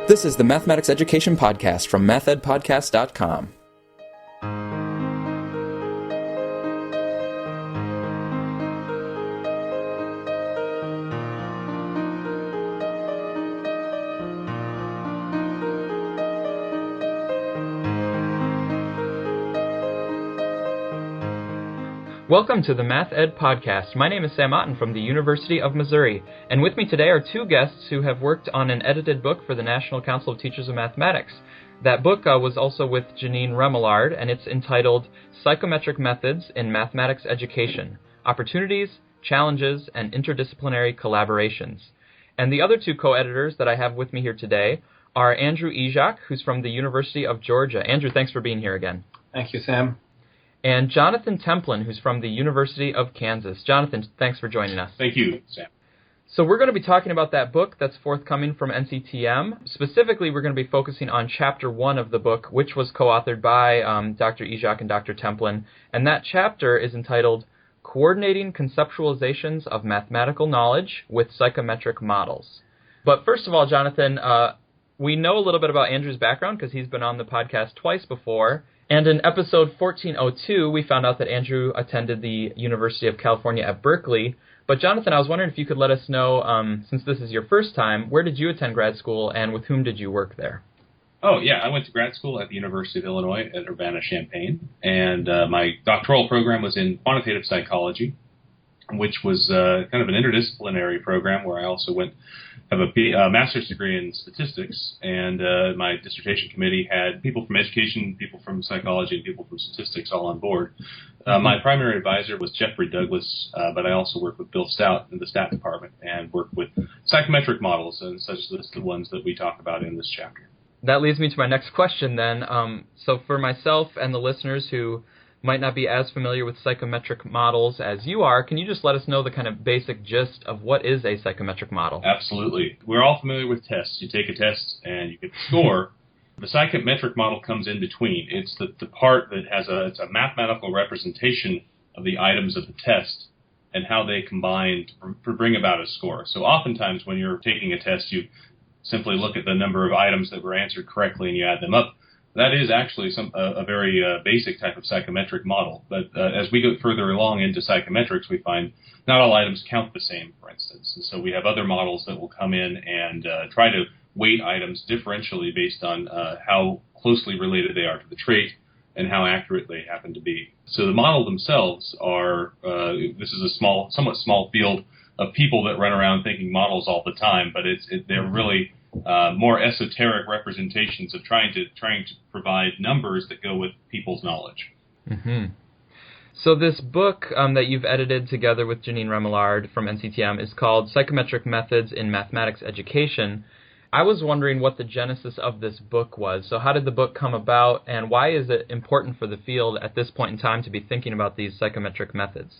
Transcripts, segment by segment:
This is the Mathematics Education Podcast from mathedpodcast.com. Welcome to the Math Ed Podcast. My name is Sam Otten from the University of Missouri, and with me today are two guests who have worked on an edited book for the National Council of Teachers of Mathematics. That book was also with Janine Remillard, and it's entitled Psychometric Methods in Mathematics Education: Opportunities, Challenges, and Interdisciplinary Collaborations. And the other two co-editors that I have with me here today are Andrew Izsák, who's from the University of Georgia. Andrew, thanks for being here again. Thank you, Sam. And Jonathan Templin, who's from the University of Kansas. Jonathan, thanks for joining us. Thank you, Sam. So we're going to be talking about that book that's forthcoming from NCTM. Specifically, we're going to be focusing on Chapter 1 of the book, which was co-authored by Dr. Izsák and Dr. Templin. And that chapter is entitled Coordinating Conceptualizations of Mathematical Knowledge with Psychometric Models. But first of all, Jonathan, we know a little bit about Andrew's background because he's been on the podcast twice before. And in episode 1402, we found out that Andrew attended the University of California at Berkeley. But Jonathan, I was wondering if you could let us know, since this is your first time, where did you attend grad school and with whom did you work there? Oh, yeah, I went to grad school at the University of Illinois at Urbana-Champaign, and my doctoral program was in quantitative psychology, which was kind of an interdisciplinary program where I also have a master's degree in statistics, and my dissertation committee had people from education, people from psychology, and people from statistics all on board. My primary advisor was Jeffrey Douglas, but I also worked with Bill Stout in the stat department and worked with psychometric models, and such as the ones that we talk about in this chapter. That leads me to my next question then. So for myself and the listeners who might not be as familiar with psychometric models as you are, can you just let us know the kind of basic gist of what is a psychometric model? Absolutely. We're all familiar with tests. You take a test and you get the score. The psychometric model comes in between. It's the part that it's a mathematical representation of the items of the test and how they combine to bring about a score. So oftentimes when you're taking a test, you simply look at the number of items that were answered correctly and you add them up. That is actually a very basic type of psychometric model. But as we go further along into psychometrics, we find not all items count the same, for instance. And so we have other models that will come in and try to weight items differentially based on how closely related they are to the trait and how accurate they happen to be. So the model themselves are, this is a somewhat small field of people that run around thinking models all the time, but they're really more esoteric representations of trying to provide numbers that go with people's knowledge. Mm-hmm. So this book that you've edited together with Janine Remillard from NCTM is called Psychometric Methods in Mathematics Education. I was wondering what the genesis of this book was. So how did the book come about, and why is it important for the field at this point in time to be thinking about these psychometric methods?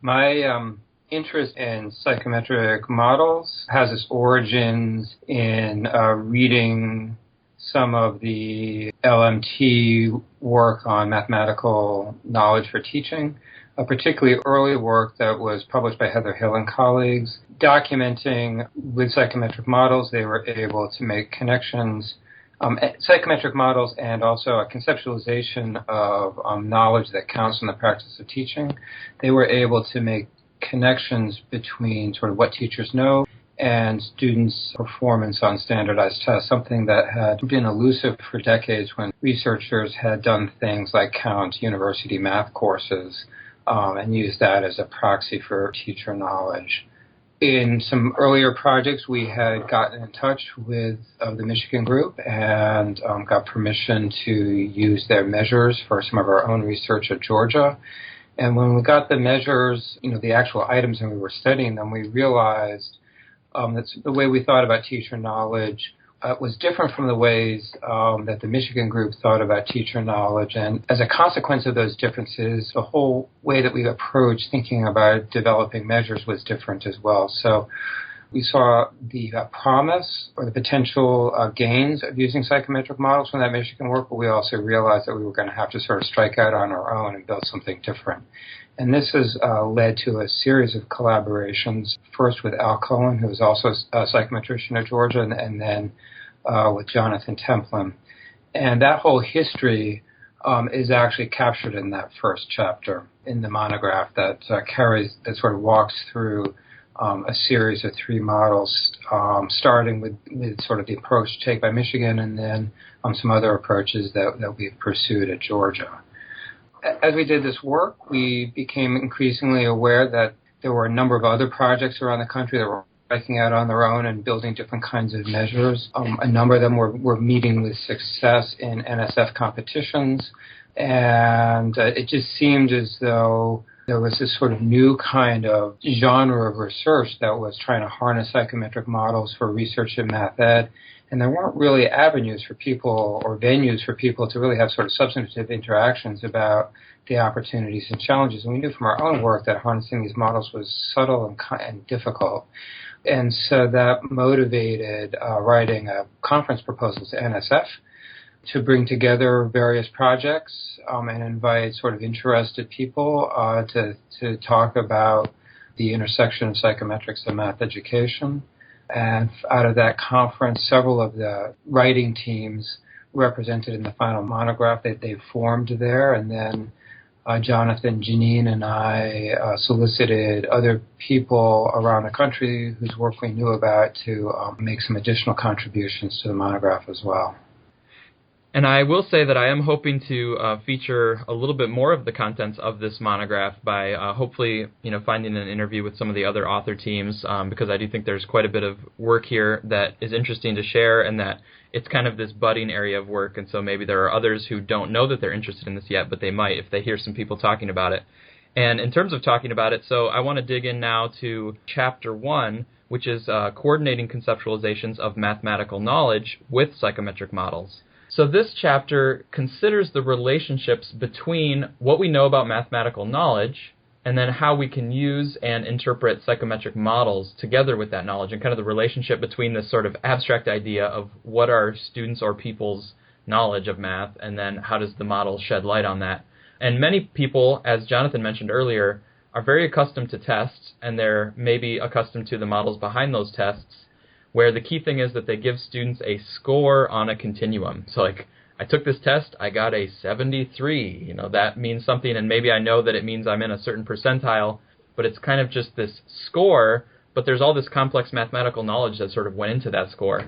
My interest in psychometric models has its origins in reading some of the LMT work on mathematical knowledge for teaching, a particularly early work that was published by Heather Hill and colleagues, documenting with psychometric models they were able to make connections, psychometric models and also a conceptualization of knowledge that counts in the practice of teaching. They were able to make connections between sort of what teachers know and students' performance on standardized tests, something that had been elusive for decades when researchers had done things like count university math courses and used that as a proxy for teacher knowledge. In some earlier projects, we had gotten in touch with the Michigan group and got permission to use their measures for some of our own research at Georgia. And when we got the measures, the actual items, and we were studying them, we realized that the way we thought about teacher knowledge was different from the ways that the Michigan group thought about teacher knowledge. And as a consequence of those differences, the whole way that we approached thinking about developing measures was different as well. So we saw the promise or the potential gains of using psychometric models from that Michigan work, but we also realized that we were going to have to sort of strike out on our own and build something different. And this has led to a series of collaborations, first with Al Cohen, who is also a psychometrician at Georgia, and then with Jonathan Templin. And that whole history is actually captured in that first chapter in the monograph that sort of walks through a series of three models, starting with sort of the approach taken by Michigan and then some other approaches that we've pursued at Georgia. As we did this work, we became increasingly aware that there were a number of other projects around the country that were striking out on their own and building different kinds of measures. A number of them were meeting with success in NSF competitions, and it just seemed as though there was this sort of new kind of genre of research that was trying to harness psychometric models for research in math ed, and there weren't really avenues for people or venues for people to really have sort of substantive interactions about the opportunities and challenges. And we knew from our own work that harnessing these models was subtle and difficult. And so that motivated writing a conference proposal to NSF to bring together various projects and invite sort of interested people to talk about the intersection of psychometrics and math education. And out of that conference, several of the writing teams represented in the final monograph that they formed there. And then Jonathan, Janine, and I solicited other people around the country whose work we knew about to make some additional contributions to the monograph as well. And I will say that I am hoping to feature a little bit more of the contents of this monograph by hopefully, finding an interview with some of the other author teams, because I do think there's quite a bit of work here that is interesting to share, and that it's kind of this budding area of work. And so maybe there are others who don't know that they're interested in this yet, but they might if they hear some people talking about it. And in terms of talking about it, so I want to dig in now to Chapter 1, which is coordinating conceptualizations of mathematical knowledge with psychometric models. So this chapter considers the relationships between what we know about mathematical knowledge and then how we can use and interpret psychometric models together with that knowledge, and kind of the relationship between this sort of abstract idea of what are students or people's knowledge of math, and then how does the model shed light on that. And many people, as Jonathan mentioned earlier, are very accustomed to tests, and they're maybe accustomed to the models behind those tests, where the key thing is that they give students a score on a continuum. So like, I took this test, I got a 73. That means something, and maybe I know that it means I'm in a certain percentile, but it's kind of just this score, but there's all this complex mathematical knowledge that sort of went into that score.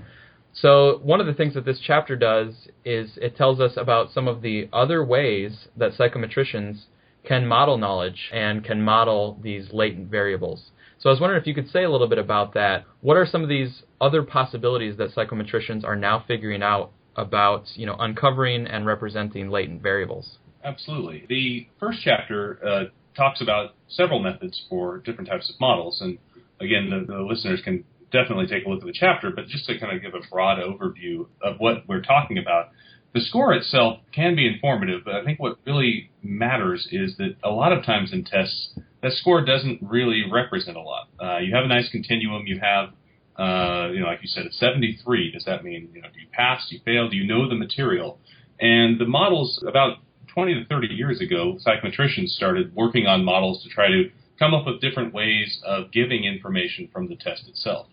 So one of the things that this chapter does is it tells us about some of the other ways that psychometricians can model knowledge and can model these latent variables. So I was wondering if you could say a little bit about that. What are some of these other possibilities that psychometricians are now figuring out about, uncovering and representing latent variables? Absolutely. The first chapter talks about several methods for different types of models. And again, the listeners can definitely take a look at the chapter, but just to kind of give a broad overview of what we're talking about, the score itself can be informative, but I think what really matters is that a lot of times in tests, that score doesn't really represent a lot. You have a nice continuum. You have, like you said, a 73. Does that mean, do you pass, do you fail, do you know the material? And the models, about 20 to 30 years ago, psychometricians started working on models to try to come up with different ways of giving information from the test itself.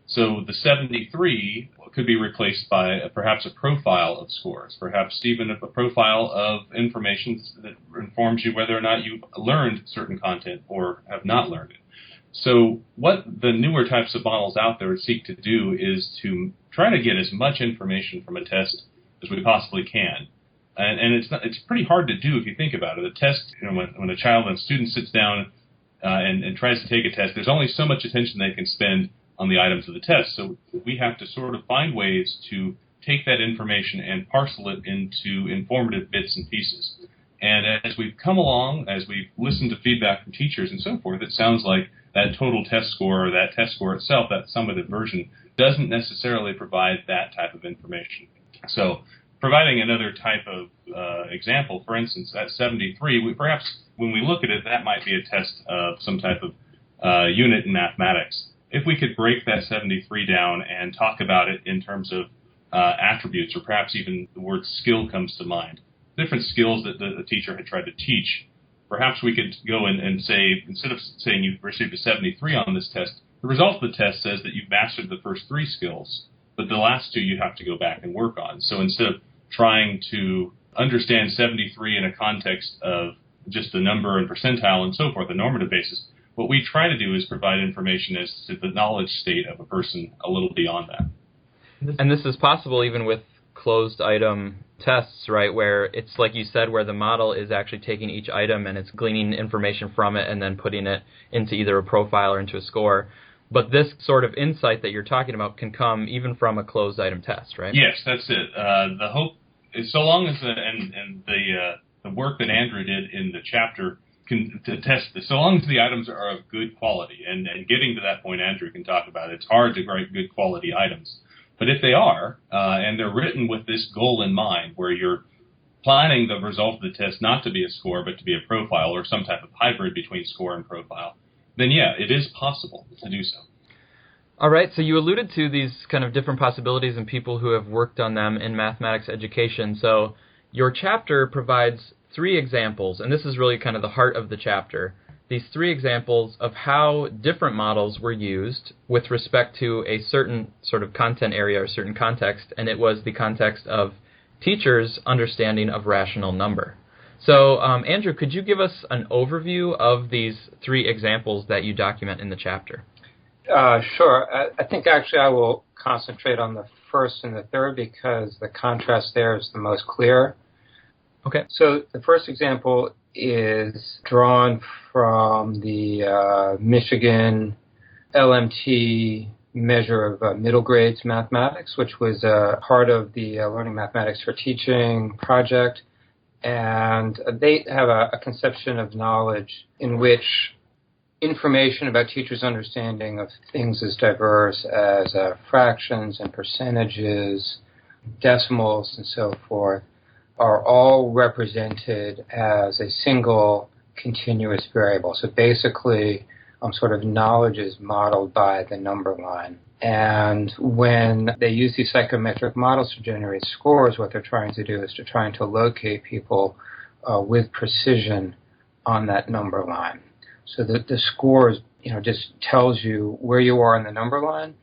So the 73 could be replaced by perhaps a profile of scores, perhaps even a profile of information that informs you whether or not you've learned certain content or have not learned it. So what the newer types of models out there seek to do is to try to get as much information from a test as we possibly can. And it's pretty hard to do if you think about it. A test, when a student sits down and tries to take a test, there's only so much attention they can spend on the items of the test. So we have to sort of find ways to take that information and parcel it into informative bits and pieces. And as we've come along, as we've listened to feedback from teachers and so forth, it sounds like that total test score or that test score itself, that summative version, doesn't necessarily provide that type of information. So providing another type of example, for instance, at 73, perhaps when we look at it, that might be a test of some type of unit in mathematics. If we could break that 73 down and talk about it in terms of attributes, or perhaps even the word skill comes to mind, different skills that the teacher had tried to teach, perhaps we could go in and say, instead of saying you've received a 73 on this test, the result of the test says that you've mastered the first 3 skills. but the last two you have to go back and work on. So instead of trying to understand 73 in a context of just the number and percentile and so forth, a normative basis, what we try to do is provide information as to the knowledge state of a person a little beyond that. And this is possible even with closed item tests, right, where it's like you said, where the model is actually taking each item and it's gleaning information from it and then putting it into either a profile or into a score. But this sort of insight that you're talking about can come even from a closed item test, right? Yes, that's it. The hope is, so long as the work that Andrew did in the chapter to test this, so long as the items are of good quality, and getting to that point Andrew can talk about, it's hard to write good quality items. But if they are, and they're written with this goal in mind, where you're planning the result of the test not to be a score, but to be a profile or some type of hybrid between score and profile, then yeah, it is possible to do so. All right, so you alluded to these kind of different possibilities and people who have worked on them in mathematics education. So your chapter provides 3 examples, and this is really kind of the heart of the chapter, these 3 examples of how different models were used with respect to a certain sort of content area or certain context, and it was the context of teachers' understanding of rational number. So, Andrew, could you give us an overview of these 3 examples that you document in the chapter? Sure. I think actually I will concentrate on the first and the third because the contrast there is the most clear. Okay. So the first example is drawn from the Michigan LMT measure of middle grades mathematics, which was part of the Learning Mathematics for Teaching project. And they have a conception of knowledge in which information about teachers' understanding of things as diverse as fractions and percentages, decimals, and so forth are all represented as a single continuous variable. So basically, sort of knowledge is modeled by the number line. And when they use these psychometric models to generate scores, what they're trying to do is to trying to locate people with precision on that number line. So that the scores, just tells you where you are on the number line.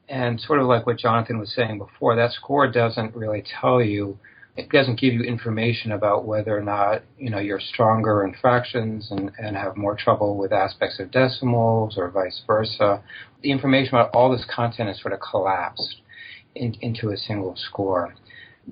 And sort of like what Jonathan was saying before, that score doesn't really tell you, it doesn't give you information about whether or not, you're stronger in fractions and have more trouble with aspects of decimals or vice versa. The information about all this content is sort of collapsed into a single score.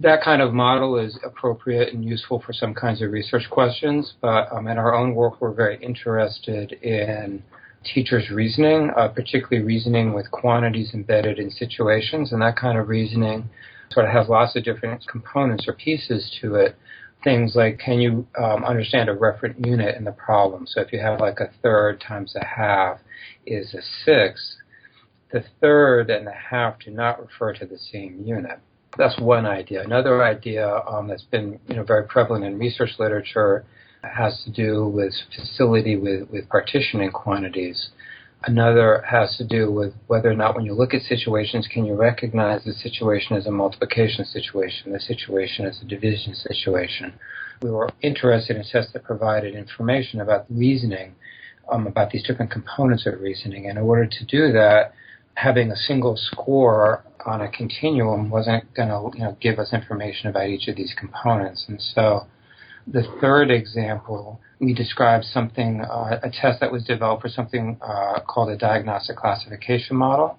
That kind of model is appropriate and useful for some kinds of research questions, but in our own work we're very interested in teachers' reasoning, particularly reasoning with quantities embedded in situations, and that kind of reasoning sort of has lots of different components or pieces to it. Things like, can you understand a referent unit in the problem? So if you have like a third times a half is a sixth, the third and the half do not refer to the same unit. That's one idea. Another idea that's been very prevalent in research literature has to do with facility with partitioning quantities. Another has to do with whether or not when you look at situations, can you recognize the situation as a multiplication situation, the situation as a division situation. We were interested in tests that provided information about reasoning, about these different components of reasoning. And in order to do that, having a single score on a continuum wasn't going to give us information about each of these components. And so the third example, we described something, a test that was developed for something called a diagnostic classification model.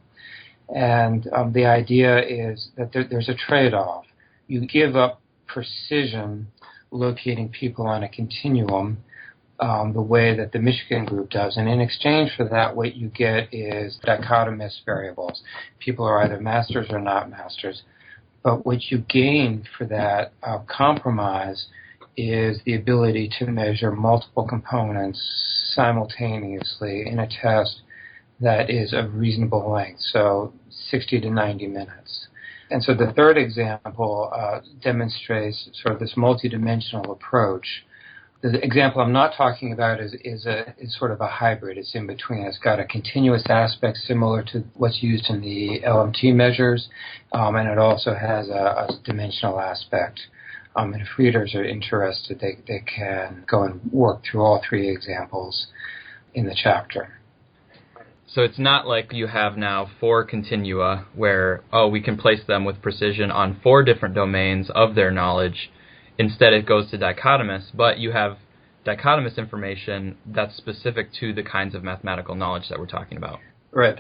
And the idea is that there's a trade-off. You give up precision locating people on a continuum the way that the Michigan group does. And in exchange for that, what you get is dichotomous variables. People are either masters or not masters. But what you gain for that compromise is the ability to measure multiple components simultaneously in a test that is of reasonable length, so 60 to 90 minutes. And so the third example demonstrates sort of this multidimensional approach. The example I'm not talking about is sort of a hybrid. It's in between. It's got a continuous aspect similar to what's used in the LMT measures, and it also has a dimensional aspect. And if readers are interested, they can go and work through all 3 examples in the chapter. So it's not like you have now 4 continua where, we can place them with precision on 4 different domains of their knowledge. Instead, it goes to dichotomous, but you have dichotomous information that's specific to the kinds of mathematical knowledge that we're talking about. Right.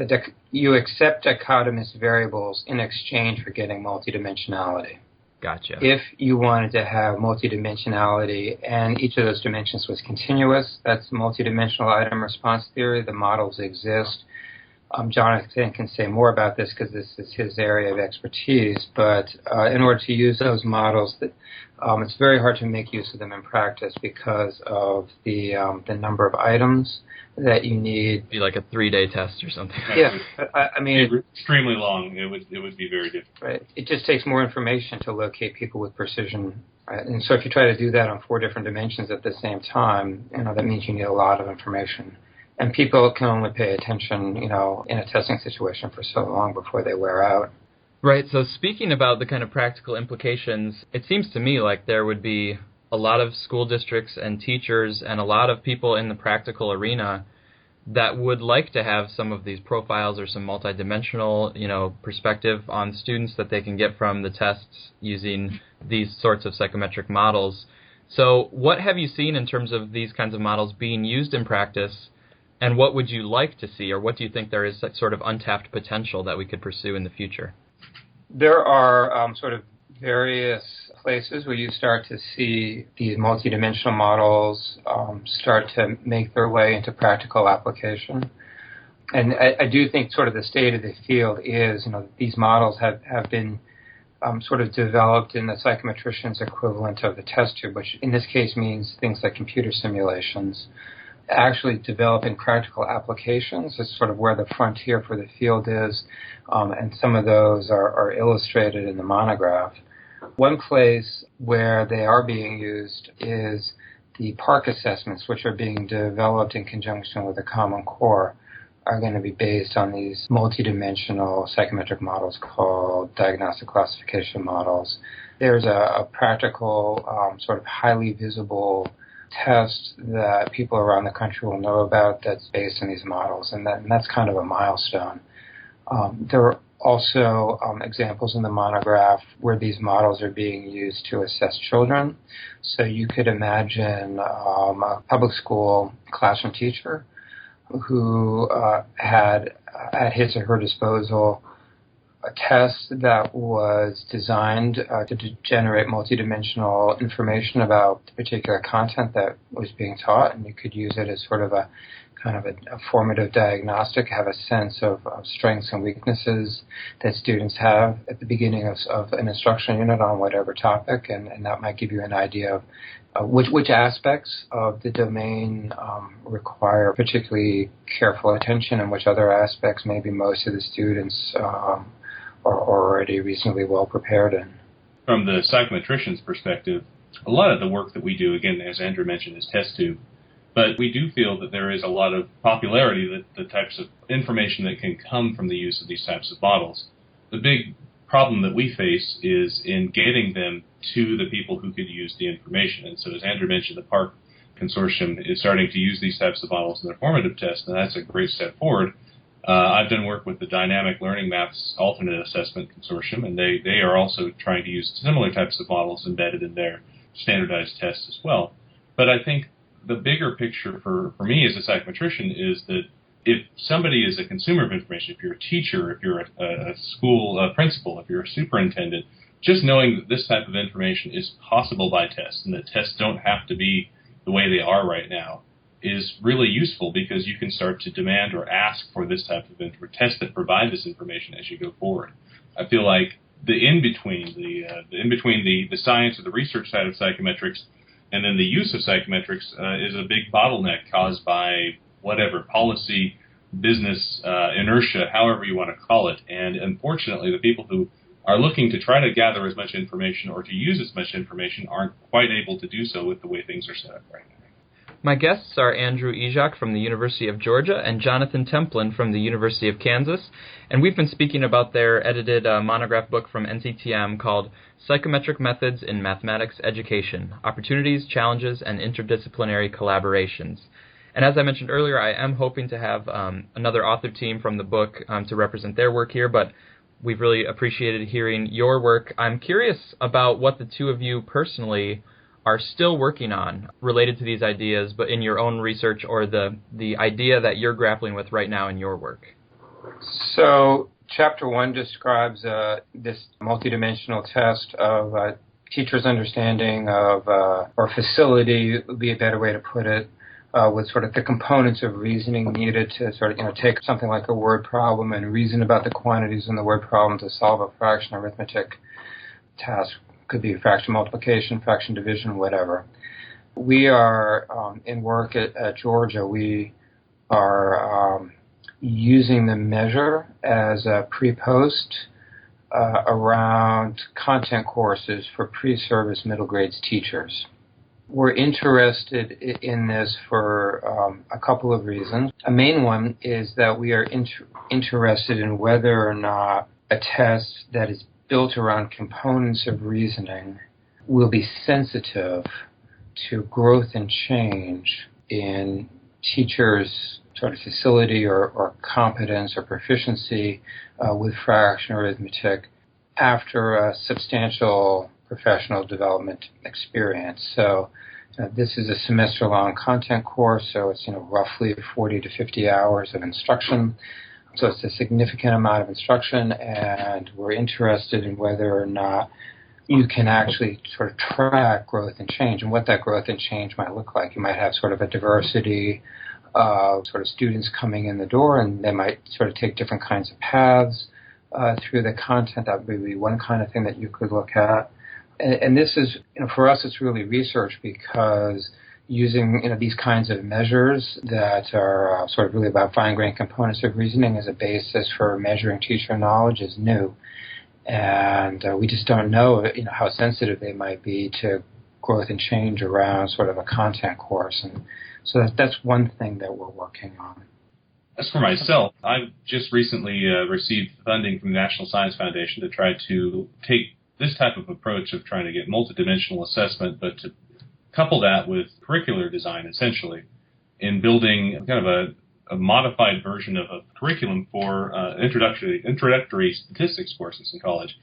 You accept dichotomous variables in exchange for getting multidimensionality. Gotcha. If you wanted to have multidimensionality and each of those dimensions was continuous, that's multidimensional item response theory. The models exist. Jonathan can say more about this because this is his area of expertise, but in order to use those models, it's very hard to make use of them in practice because of the number of items that you need. It'd be like a 3-day test or something. Yeah, I mean, extremely long. It would be very difficult. Right. It just takes more information to locate people with precision. Right? And so if you try to do that on 4 different dimensions at the same time, that means you need a lot of information. And people can only pay attention, in a testing situation for so long before they wear out. Right. So speaking about the kind of practical implications, it seems to me like there would be a lot of school districts and teachers and a lot of people in the practical arena that would like to have some of these profiles or some multidimensional, perspective on students that they can get from the tests using these sorts of psychometric models. So what have you seen in terms of these kinds of models being used in practice? And what would you like to see, or what do you think there is that sort of untapped potential that we could pursue in the future? There are sort of various places where you start to see these multidimensional models start to make their way into practical application. And I do think sort of the state of the field is, these models have been sort of developed in the psychometrician's equivalent of the test tube, which in this case means things like computer simulations. Actually developing practical applications is sort of where the frontier for the field is, and some of those are illustrated in the monograph. One place where they are being used is the PARC assessments, which are being developed in conjunction with the Common Core, are going to be based on these multidimensional psychometric models called diagnostic classification models. There's a practical, sort of highly visible test that people around the country will know about that's based on these models, and that's kind of a milestone. There are also examples in the monograph where these models are being used to assess children. So you could imagine a public school classroom teacher who had at his or her disposal a test that was designed to generate multidimensional information about the particular content that was being taught, and you could use it as sort of a kind of a formative diagnostic, have a sense of strengths and weaknesses that students have at the beginning of an instruction unit on whatever topic, and that might give you an idea of which aspects of the domain require particularly careful attention and which other aspects maybe most of the students are already reasonably well prepared in. From the psychometrician's perspective, a lot of the work that we do, again, as Andrew mentioned, is test tube. But we do feel that there is a lot of popularity, that the types of information that can come from the use of these types of models. The big problem that we face is in getting them to the people who could use the information. And so as Andrew mentioned, the PARC Consortium is starting to use these types of models in their formative tests, and that's a great step forward. I've done work with the Dynamic Learning Maths Alternate Assessment Consortium, and they are also trying to use similar types of models embedded in their standardized tests as well. But I think the bigger picture for me as a psychometrician is that if somebody is a consumer of information, if you're a teacher, if you're a school principal, if you're a superintendent, just knowing that this type of information is possible by tests and that tests don't have to be the way they are right now is really useful, because you can start to demand or ask for this type of tests that provide this information as you go forward. I feel like the in-between the science or the research side of psychometrics and then the use of psychometrics is a big bottleneck caused by whatever policy, business, inertia, however you want to call it. And unfortunately, the people who are looking to try to gather as much information or to use as much information aren't quite able to do so with the way things are set up right now. My guests are Andrew Izsák from the University of Georgia and Jonathan Templin from the University of Kansas, and we've been speaking about their edited monograph book from NCTM called Psychometric Methods in Mathematics Education, Opportunities, Challenges, and Interdisciplinary Collaborations. And as I mentioned earlier, I am hoping to have another author team from the book to represent their work here, but we've really appreciated hearing your work. I'm curious about what the two of you personally are still working on related to these ideas, but in your own research or the idea that you're grappling with right now in your work. So Chapter 1 describes this multidimensional test of teachers' understanding of, or facility would be a better way to put it, with sort of the components of reasoning needed to sort of, take something like a word problem and reason about the quantities in the word problem to solve a fraction arithmetic task. Could be fraction multiplication, fraction division, whatever. We are, in work at Georgia, we are using the measure as a pre-post around content courses for pre-service middle grades teachers. We're interested in this for a couple of reasons. A main one is that we are interested in whether or not a test that is built around components of reasoning will be sensitive to growth and change in teachers' sort of facility or competence or proficiency with fraction arithmetic after a substantial professional development experience. So this is a semester-long content course, so it's roughly 40 to 50 hours of instruction. So it's a significant amount of instruction, and we're interested in whether or not you can actually sort of track growth and change, and what that growth and change might look like. You might have sort of a diversity of sort of students coming in the door, and they might sort of take different kinds of paths through the content. That would be one kind of thing that you could look at. And this is, for us, it's really research, because using these kinds of measures that are sort of really about fine-grained components of reasoning as a basis for measuring teacher knowledge is new, and we just don't know how sensitive they might be to growth and change around sort of a content course, and so that's one thing that we're working on. As for myself, I've just recently received funding from the National Science Foundation to try to take this type of approach of trying to get multidimensional assessment, but to couple that with curricular design, essentially, in building kind of a modified version of a curriculum for introductory statistics courses in college.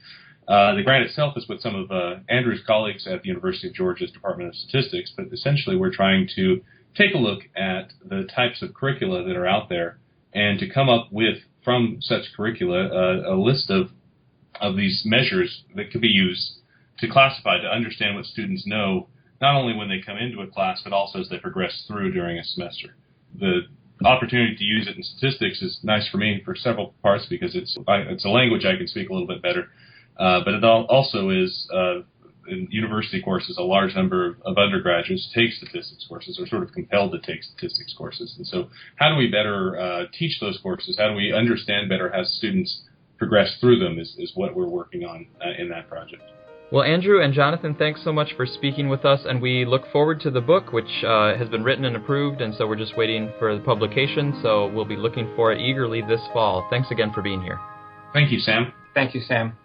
The grant itself is with some of Andrew's colleagues at the University of Georgia's Department of Statistics, but essentially we're trying to take a look at the types of curricula that are out there and to come up with, from such curricula, a list of these measures that could be used to classify, to understand what students know, not only when they come into a class, but also as they progress through during a semester. The opportunity to use it in statistics is nice for me for several parts, because it's a language I can speak a little bit better. But it also is, in university courses, a large number of undergraduates take statistics courses, or sort of compelled to take statistics courses. And so how do we better teach those courses? How do we understand better how students progress through them is what we're working on in that project. Well, Andrew and Jonathan, thanks so much for speaking with us, and we look forward to the book, which has been written and approved, and so we're just waiting for the publication, so we'll be looking for it eagerly this fall. Thanks again for being here. Thank you, Sam. Thank you, Sam.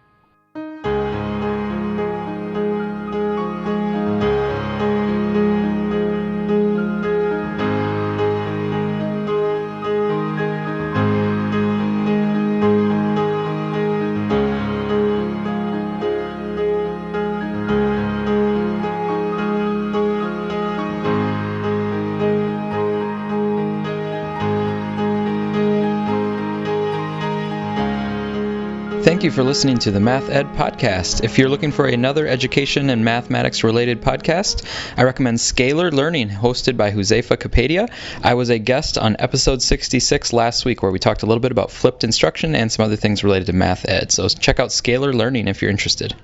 Thank you for listening to the Math Ed Podcast. If you're looking for another education and mathematics-related podcast, I recommend Scalar Learning, hosted by Huzaifa Kapadia. I was a guest on episode 66 last week, where we talked a little bit about flipped instruction and some other things related to math ed. So check out Scalar Learning if you're interested.